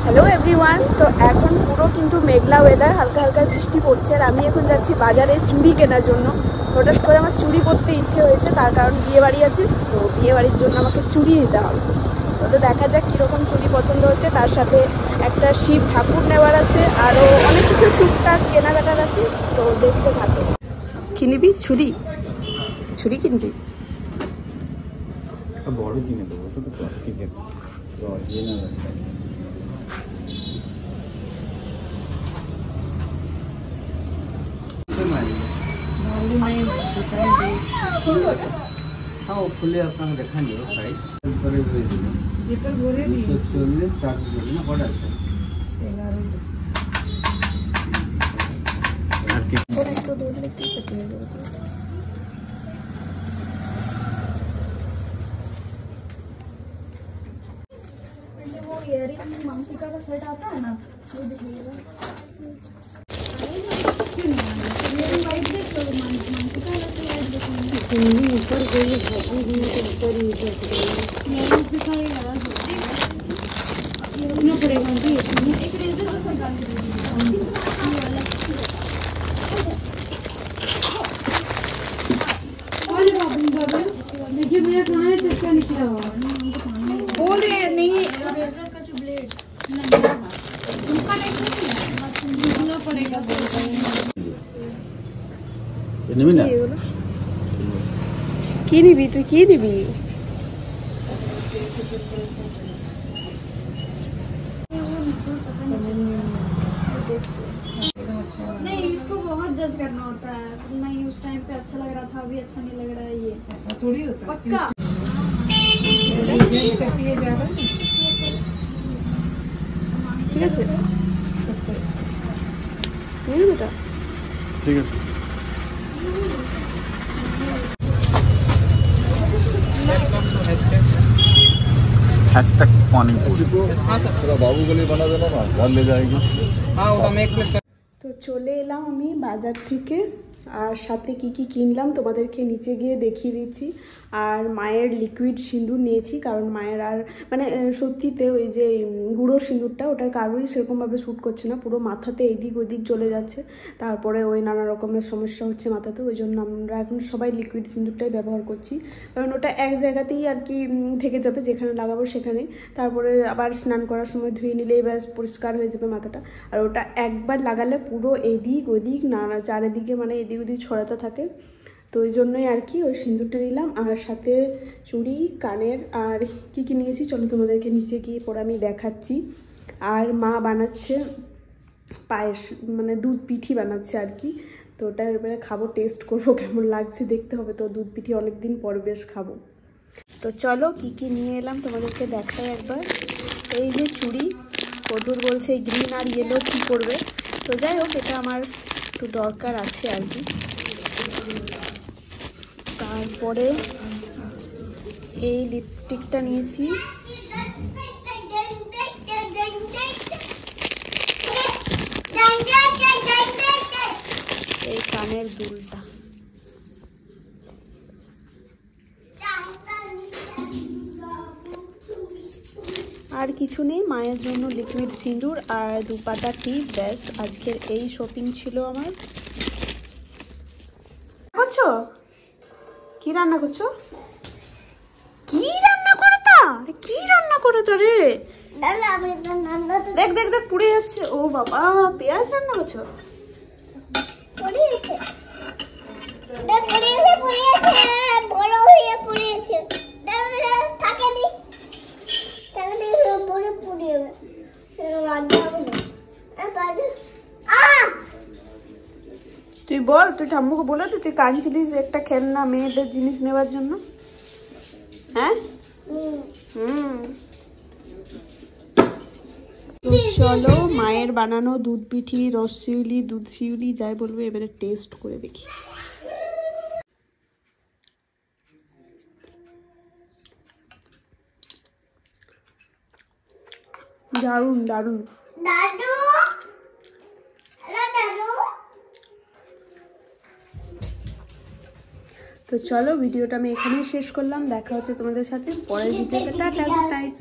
Hello everyone. তো এখন পুরো কিন্তু মেঘলা ওয়েদার, হালকা হালকা বৃষ্টি পড়ছে। আর আমি এখন যাচ্ছি বাজারে চুড়ি কেনার জন্য। হঠাৎ করে আমার চুড়ি পরতে ইচ্ছে হয়েছে, তার কারণ বিয়ে বাড়ি আছে। তো বিয়ে বাড়ির জন্য আমাকে চুড়ি নিতে হবে। তো দেখা যাক কীরকম চুড়ি পছন্দ হচ্ছে। তার সাথে একটা শিব ঠাকুর নেওয়ার আছে, আরও অনেক কিছু টুকটাক কেনাকাটার আছে। তো দেখতে থাকো। কি নিবি? ছুরি? ছুরি কিনবি? বড় কিনে দেবো, তো প্লাস্টিকের খুলে আপনাকে দেখান যাবো সাইজ করে ভরে দেবো। 240 440 না কটা আছে? 11 আর কি একটু দূর থেকে কেটে নিয়ে যাবো। वो इयरिंग मांगटिका का सेट आता है ना, वो दिखाइएगा। वाइट देख तो मांगटिका वाला वाइट दिखाएंगे। ऊपर कोई ऊपर ही दिखाएगा। ये रखना पड़ेगा जी। एक रेजर और निकाल के दीजिए। और बाबू देखिए भैया कहाँ है, चक्का निकला हुआ बोले नहीं। रेजर का जो ब्लेड उनका देखना पड़ेगा। কি নিবি তুই? কি নিবি? नहीं, इसको बहुत जज करना होता है। नहीं उस टाइम पे अच्छा लग रहा था, अभी अच्छा नहीं लग रहा है। ये ऐसा थोड़ी होता है पक्का। ঠিক আছে বেটা, ঠিক আছে। हैशटैग पानी पूरा बाबू के लिए बना देना ना, घर ले जाएगी। हाँ वो हम एक प्लेट। তো চলে এলাম আমি বাজার থেকে, আর সাথে কি কি কিনলাম তোমাদেরকে নিচে গিয়ে দেখিয়ে দিচ্ছি। আর মায়ের লিকুইড সিঁদুর নিয়েছি, কারণ মায়ের আর মানে সত্যিতে ওই যে গুঁড়ো সিঁদুরটা ওটার কারোরই সেরকমভাবে শ্যুট করছে না, পুরো মাথাতে এদিক ওদিক চলে যাচ্ছে। তারপরে ওই নানা রকমের সমস্যা হচ্ছে মাথাতে, ওই জন্য আমরা এখন সবাই লিকুইড সিঁদুরটাই ব্যবহার করছি। কারণ ওটা এক জায়গাতেই আর কি থেকে যাবে, যেখানে লাগাবো সেখানেই। তারপরে আবার স্নান করার সময় ধুয়ে নিলেই ব্যাস পরিষ্কার হয়ে যাবে মাথাটা। আর ওটা একবার লাগালে পুরো এদিক ওদিক নানা চারিদিকে মানে এদিক ওদিক ছড়াতে থাকে। তো ওই জন্যই আর কি ওই সিঁদুরটা নিলাম। আর সাথে চুড়ি, কানের আর কি কি নিয়েছি চলো তোমাদেরকে নিচে গিয়ে পরে আমি দেখাচ্ছি। আর মা বানাচ্ছে পায়েস, মানে দুধ পিঠি বানাচ্ছে আর কি। তো ওটা এবারে খাবো, টেস্ট করবো কেমন লাগছে দেখতে হবে। তো দুধ পিঠি অনেকদিন পর বেশ খাবো। তো চলো কি কি নিয়ে এলাম তোমাদেরকে দেখাই একবার। এই যে চুড়ি, কঠোর বলছে গ্রিন আর ইয়েলো কী করবে। তো যাই হোক, এটা আমার একটু দরকার আছে আর কি। তারপরে এই লিপস্টিকটা নিয়েছি। এই কানের দুলটা। আর কিছু নেই, মায়ের জন্য লিকুইড সিঁদুর আর দুপাটা টিপ, ব্যাস আজকের এই শপিং ছিল আমার। করছো কি রান্না করছো? কি রান্না করো? তা কি রান্না করেছো রে? দেখ দেখ দেখ পুড়ে যাচ্ছে। ও বাবা, পেঁয়াজ রান্না করছো? তুই বল, তুই ঠাম্মুকে বলে তো তুই কাঁদছিলিস একটা খেলনা মেয়েদের জিনিস নেওয়ার জন্য। হ্যাঁ তো চলো মায়ের বানানো দুধ পিঠি, রস শিউলি, দুধ শিউলি যাই বলবে এবারে টেস্ট করে দেখি। দারুণ দারুণ। তো চলো ভিডিওটা আমি এখানেই শেষ করলাম। দেখা হচ্ছে তোমাদের সাথে পরের ভিডিওতে। Tata, good night.